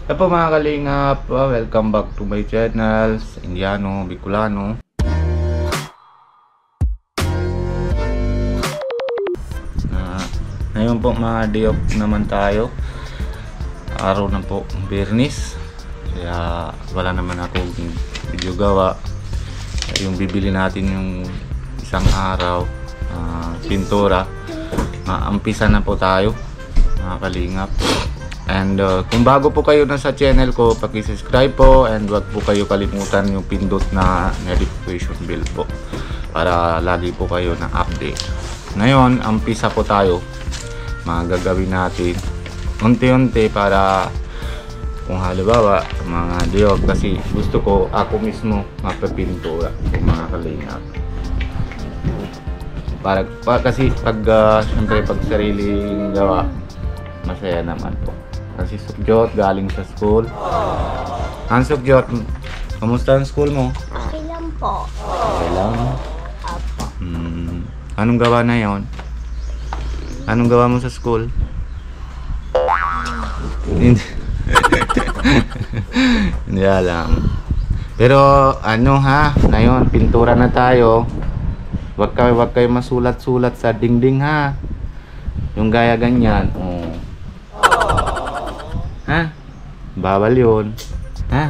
Hello po mga kalingap, welcome back to my channel, Indiano, Bicolano. Ngayon po mga day off naman tayo. Araw na po, Biyernes. Kaya wala naman akong video gawa. Yung bibili natin yung isang araw, pintura. Umpisa na po tayo mga kalingap. And kung bago po kayo na sa channel ko, paki-subscribe po and wag po kayo kalimutan yung pindot na notification bell po para lagi po kayo na update. Ngayon, umpisa po tayo. Mga gagawin natin unti-unti para kung halimbawa mga diog, kasi gusto ko ako mismo magpapintura kung mga kalingap. Para kasi pag syempre pag sariling gawa, masaya naman po. Kasi Sukyot galing sa school. Ang Sukyot, kamusta ang school mo? Okay lang po. Okay lang? Apo. Anong gawa na yon? Anong gawa mo sa school? Hindi alam. Pero ano ha, ngayon pintura na tayo. Wag kayo masulat-sulat sa dingding ha. Yung gaya ganyan. Oh. Ha? Bawal yun. Ha?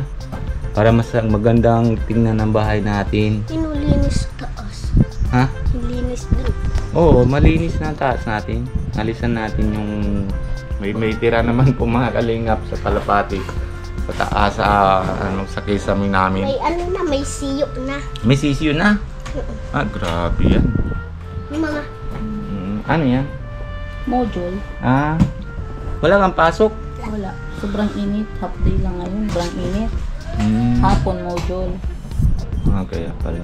Para mas magandang tingnan ng bahay natin. Inulinis taas. Ha? Linis din. Oo, malinis na taas natin. Alisan natin yung may tira naman po mga kalingap sa kalapati. Sa taas sa kisame namin. May ano na, may siyo na. May sisiyo na? Grabe yan. May mga Ano yan? Module. Wala kang pasok? Wala. Sobrang init. Half day lang ngayon. Sobrang init. Hapon module. Kaya pala.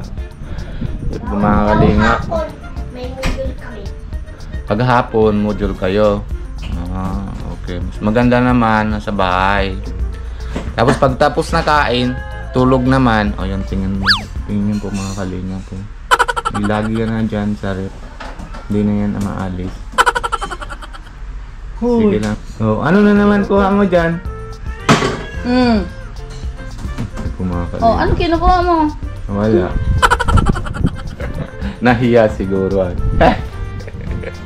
Ito mga kalingap. hapon, may module kami. Paghapon, module kayo. Okay. Mas maganda naman nasa bahay. Tapos pagtapos na kain, tulog naman. O yan, tingnan mo. Tingnan po mga kalingap po. Lagi yan na dyan sa rep. Hindi na yan maalis. Sige lang. Ano na naman kuha mo dyan? Ano kinukuha mo? Wala. Nahiya siguro.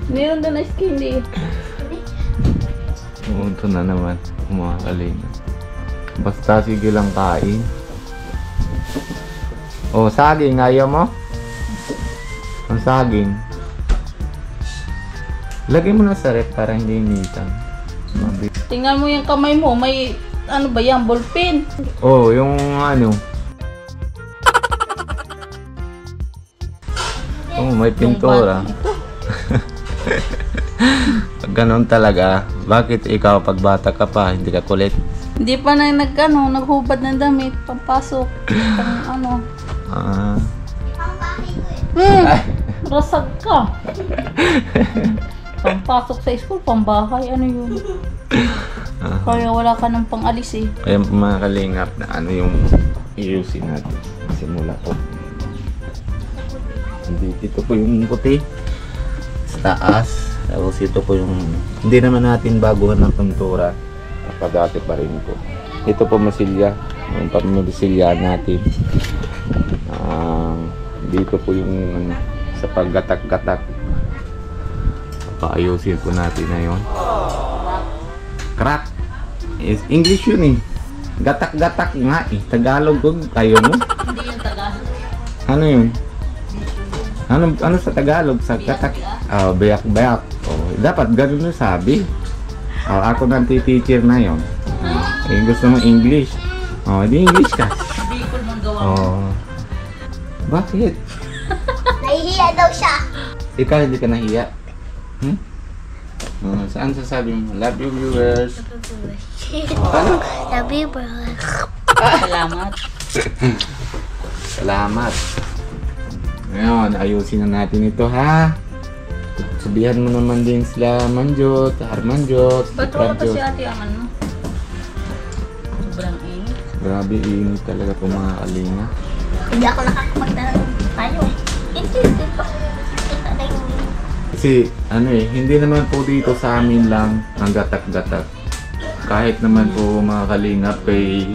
Meron doon na candy. Ito na naman. Mga kalingap. Basta sige lang kain. Saging. Ayaw mo? Ang saging. Lagay mo na sa rep para hindi initan. Tingnan mo yung kamay mo. May ano ba yan? Ballpen. Yung ano. May pintura. Pag ganun talaga, bakit ikaw pag bata ka pa, hindi ka kulit? Hindi pa na naghubad ng damit. Pampasok. Rasag ka. Pampasok sa school, pambahay, ano yun? Kaya wala ka ng pang-alis eh. Kaya mga kalingap na ano yung iusin natin. Simula po. Dito po yung puti. Sa taas. Tapos ito po yung... Hindi naman natin baguhan ng pintura. Kapag-ate pa rin po. Ito po masilya. Yung pamamasilya natin. Dito po yung sa paggatak-gatak. Paayusin po natin na yun. Crack. English yun eh. Gatak-gatak nga eh. Tagalog ko. Tayo mo? Hindi yung Tagalog. Ano yun? Ano sa Tagalog? Sa gatak? Bayak-bayak. Dapat ganun yung sabi. Ako nang teacher na yun. Gusto mo English? Di English ka. Bicol mong gawa mo. Bakit? Nahihiya daw siya. Ikaw hindi ka nahiya? Saan sasabi mo? Love you viewers. Ano? Love you, bro. Salamat. Salamat. Ngayon, ayusin na natin ito ha. Sabihan mo naman din sila Manjot, Harmanjot, Ba't wala pa si ate ang ano? Sobrang init. Grabe init talaga po mga kalinga. Hindi ako nakakapagdala tayo eh. Hindi pa. Kita na yung... Kasi ano hindi naman po dito sa amin lang ang gatak-gatak. kahit naman po mga kalingap kay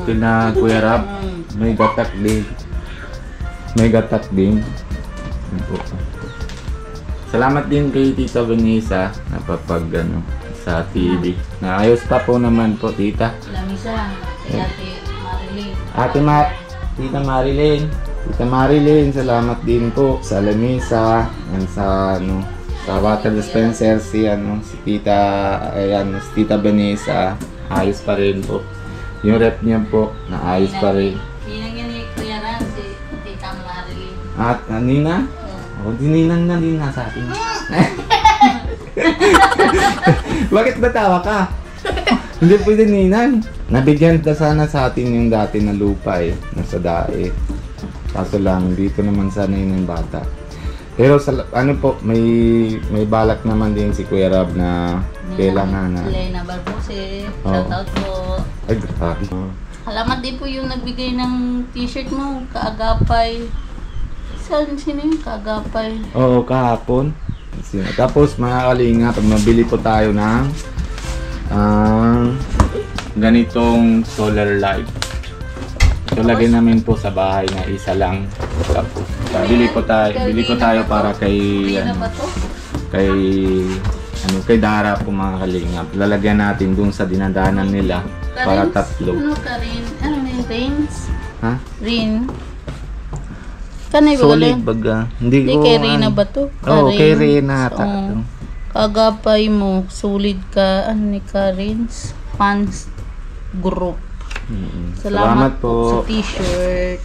kina Kuya Rab, may gatak din. May gatak din. Yun po. Salamat din kay Tita Vanessa napapag sa TV. Naayos pa po naman po, Tita. Lamisa, si Ate Marilyn. Tita Marilyn. Tita Marilyn, salamat din po sa lamisa and sa sa water dispenser si Tita si Tita Vanessa, ayos pa rin po. Yung rep niya po, naayos pa rin. Ninang ni Kuya Ran, si Tita Marilyn. At Nina? Oh, dininang na din nga sa atin. Bakit natawa ka? Hindi pwede ninang. Nabigyan na sana sa atin yung dati na lupa nasa dae. Kaso lang, dito naman sana yun yung bata. Pero sa, may balak naman din si Kuya Rab na kailangan na. Elena Barbose, Oo. shoutout po. Ay, grabe. Salamat din po yung nagbigay ng t-shirt mo, Kaagapay. Sino yung Kaagapay? Oo, kahapon. Tapos mga kalinga, pag mabili po tayo ng ganitong solar light. Ito lagay namin po sa bahay na isa lang. Tapos bili ko tayo para kay kay Dara po mga kalingap. Lalagyan natin dun sa dinadanan nila para tatlo. Ano ka rin? Ano na yung Rins? Ha? Rin? Kanay ba Solid galing? baga. Hindi Hindi ko kay Rina ba to? Oo, kay Rina. Kaagapay mo, solid ka, ano ni Karins? Fans group. Salamat po sa t-shirt.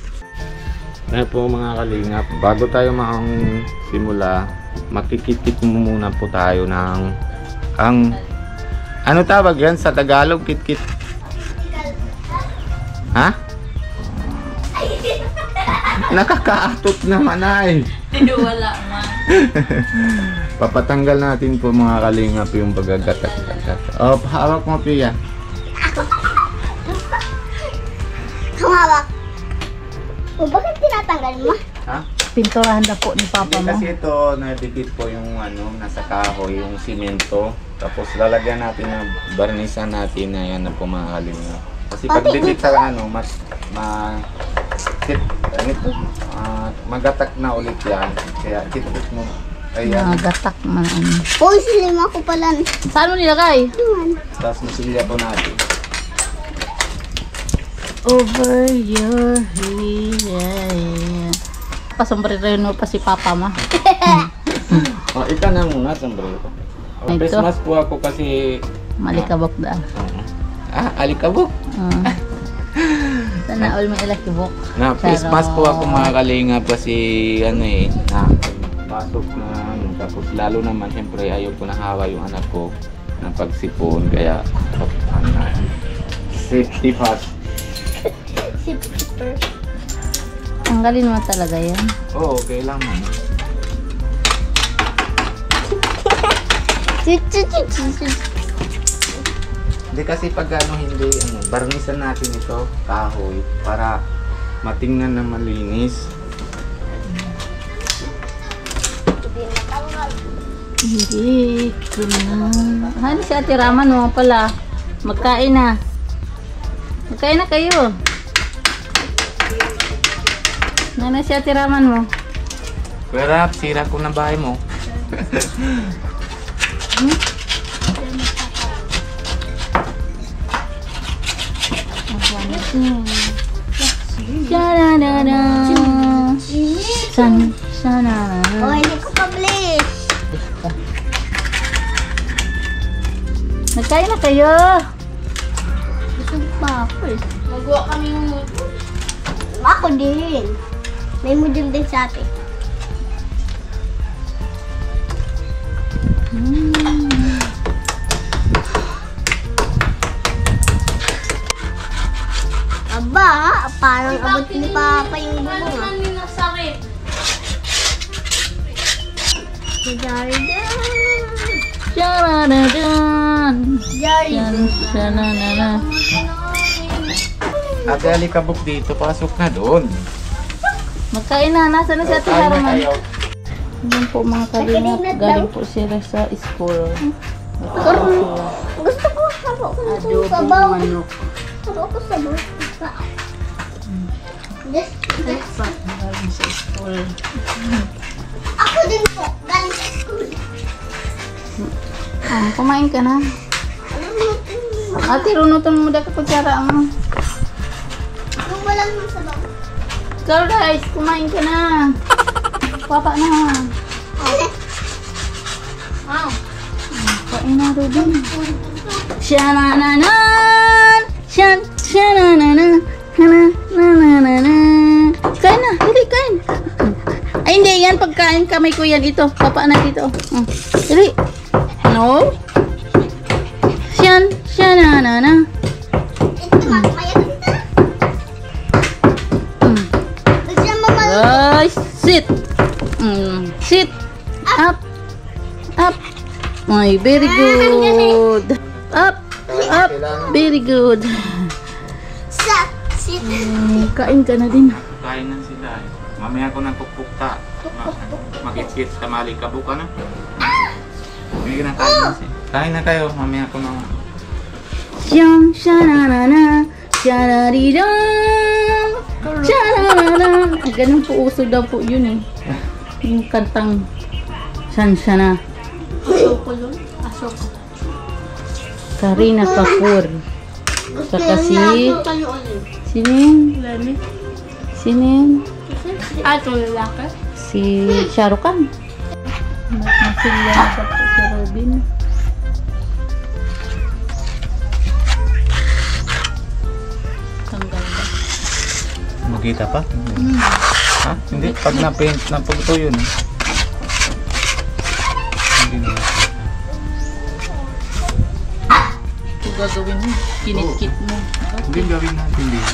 Ngayon po mga kalingap, bago tayo simula, makikitip muna po tayo ng ano tawag yan sa Tagalog, kit-kit? Ha? Nakakaatot naman ay. Wala man. Papatanggal natin po mga kalingap yung pagagatat-gatat. Oh, hawak mo Pia. Humawak. O, bakit tinatanggal mo? Ha? Pinturahan na po ni Papa mo. Kasi ito, nadikit po yung nasa kahoy, yung simento. Tapos lalagyan natin na barnisan natin na yan na po mga kalingap. Kasi pag dikit sa magatak na ulit yan. Kaya kit-kit mo. Ayan. Magatak man. Uy, silima ko pala. Saan mo nilagay? Tapos nasilya po natin. Over your head. Pasombrero mo pa si Papa mo. Oh, ika na muna, sombrero. Oh, Ito. Christmas po ako kasi... Malikabok da. Alikabok. Sana all may ilakibok. Christmas po ako mga kalingap kasi pasok na tapos lalo naman siyempre ayaw ko nahawa yung anak ko ng pagsipon kaya safety first. Tanggalin mo talaga yan. Oo, kailangan. Hindi kasi pag barnisan natin ito, kahoy, para matingnan na malinis. Hindi ko na. Hani si Ate Raman mo pala. Magkain na. Magkain na kayo. Nana si Ate Raman mo. Kuya Rap, sira ko na bahay mo. O, hindi ko publish. Nagkain na kayo. Gusto pa ako eh. Magawa kami ng mood. Ako din. May modem din sa atin. Aba, parang abot ni Papa yung bubong ah. Jaradadan. Jardy. Shananana. Ate, alikabok dito, pasok na doon. Magkain na. Nasaan na si Ate Kain na Raman? tayo. Yan po mga kalingap. Galing po sila sa school. Gusto ko Taro ko sa Adobong sabaw. manok. Taro ko sa sabaw. Yes. Dapat galing sa school. Ako din po. Galing sa school. Kumain ka na. Ate, runutan mo dahil kutsara mo. Kung walang sabaw. Ikaw guys, kumain ka na. Papa na. Wow. Kain na, Ruben. Shanananan! Shanananan! Hananananan! Kain na, dali, kain. Ay, hindi, yan pagkain kamay ko yan. Ito, papa na dito. Dali. No? Shananana. Ito mamaya kita. Basta mama. Ay, sit. Sit. Up. Up. Ay, very good. Up. Up. Very good. Sa. Sit. Kain ka na din. Kain na sila eh. Mamaya ko nang pukpukta. Magkit-kit sa malikabo ka na. May kinakain na siya. Kain na kayo. Mamaya ko nang... Siyang shananana. Shanariram. Shananana. Ay, ganun po uso daw po yun eh. Yung kantang Shanshana. Asoko yun. Asoko. Kareena Kapoor. Saka si... Kayo ulit. Sino yun? Lani. Sino yun? Ah, ito lalaki. Si Shahrukh Khan. Masilya na po si Robin. Tanggal ba? Magkita pa? Ha? Hindi. Pag na-paint na pagto yun. Hindi na. Ito gagawin mo. Kinit-kit mo. Hindi gawin natin din.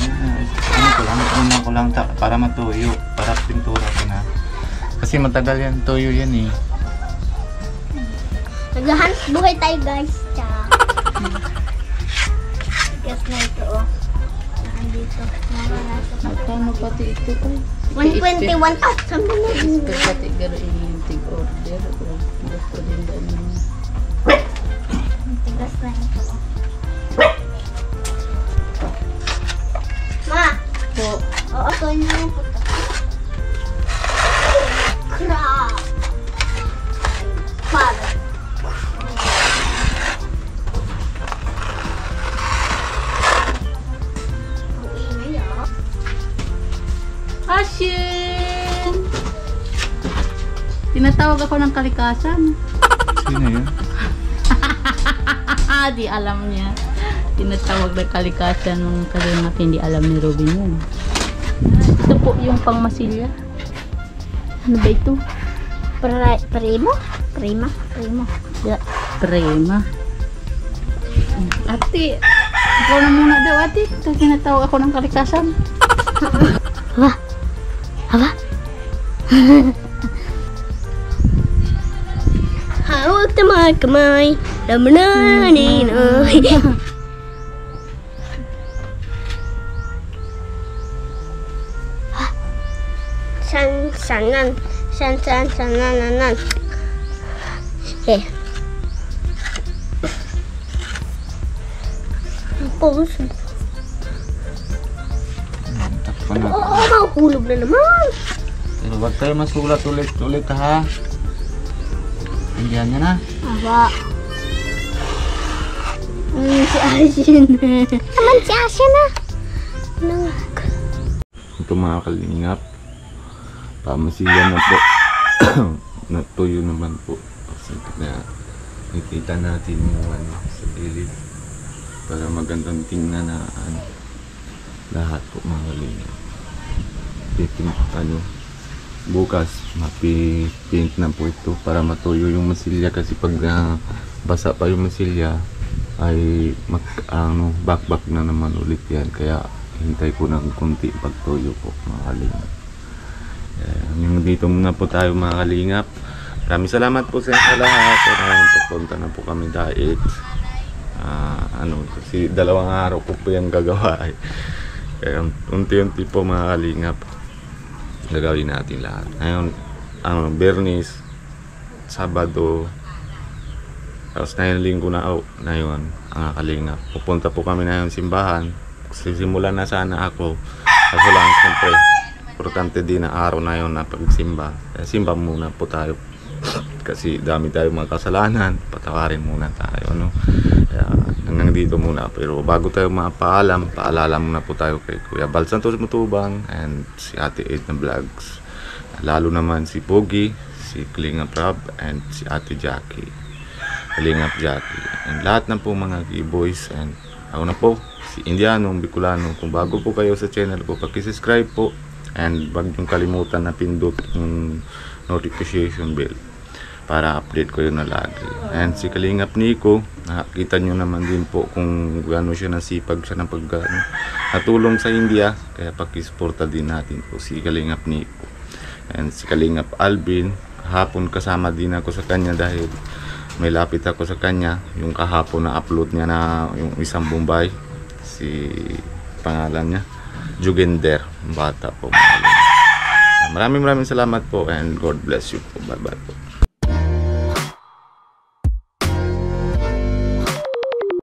Ano ko lang para matuyo. Para pintura ko na. Kasi matagal yan. Tuyo yan eh. Naghahanap buhay tayo guys. Ciao. Gas na ito oh. Nandito. Magkano pati ito ko? 121,000 ba na? Expect pati garo i-tig order. O gusto din ba naman? Tigas na ito oh. Ma! Po. Oo, ito yun yung puto. Crap! Para. Ang ingay ah. Ashin! Tinatawag ako ng kalikasan. Sino yun? Di alam niya. Tinatawag ng kalikasan ng kalingat. Hindi alam ni Robin yun. Ito po yung pangmasilya. Ano ba ito? Primo? Prima? Primo. Ya, prema. Ate, ikaw na muna daw ate. Ito tinatawag ako ng kalikasan. Aba? Aba? Hawag na mga kamay. Lamananin ay. Sanan. Sananan. Eh. Puso. Takpan na. Oo, mahulog na naman. Pero wag tayo masulat ulit ha. Indihan niya na. Aba. Si Ashin. Naman si Ashin na. Ito mga kalingap. Pamasiyan na po. Natuyo naman po. Kasi na nakita natin yung ano, sa gilid. Para magandang tingnan na ano, lahat po mga kalingap. Bukas mapipaint na po ito para matuyo yung masilya kasi pag basa pa yung masilya ay bakbak na naman ulit yan, kaya hintay ko ng kunti pagtuyo po mga kalingap. Hanggang dito muna po tayo mga kalingap. Maraming salamat po sa inyo lahat. Papunta na po kami dahil kasi 2 araw po yung gagawa eh. Kaya unti-unti po mga kalingap gagawin natin lahat. Ngayon Bernis, Sabado, Tapos na yung linggo na yun, ang kalingap. Pupunta po kami na yung simbahan. Sisimulan na sana ako. Kaso lang, siyempre, importante din na araw na yun na pagsimba. Kaya simba muna po tayo. Kasi dami tayo mga kasalanan. Patawarin muna tayo, no? Kaya hanggang dito muna. Pero bago tayo mapaalam, paalala muna po tayo kay Kuya Bal Santos Matubang and si Ate Edna Vlogs. Lalo naman si Pogi, si Kalingap Rob, and si Ate Jackie. Kalingap Jackie. And lahat na po mga G-boys. And ako na po, si Indiano, Bicolano. Kung bago po kayo sa channel ko, pag-subscribe po. And wag niyong kalimutan na pindot yung notification bell para update ko yun na lagi. And si Kalingap Nico, nakakita nyo naman din po kung gaano siya nasipag siya ng natulong sa India. Kaya pakisuporta din natin po si Kalingap Nico. And si Kalingap Alvin, kahapon kasama din ako sa kanya dahil may lapit ako sa kanya. Yung kahapon na upload niya na yung isang Bombay, si pangalan niya Jugender, bata po. Maraming salamat po and God bless you po. Bye bye po.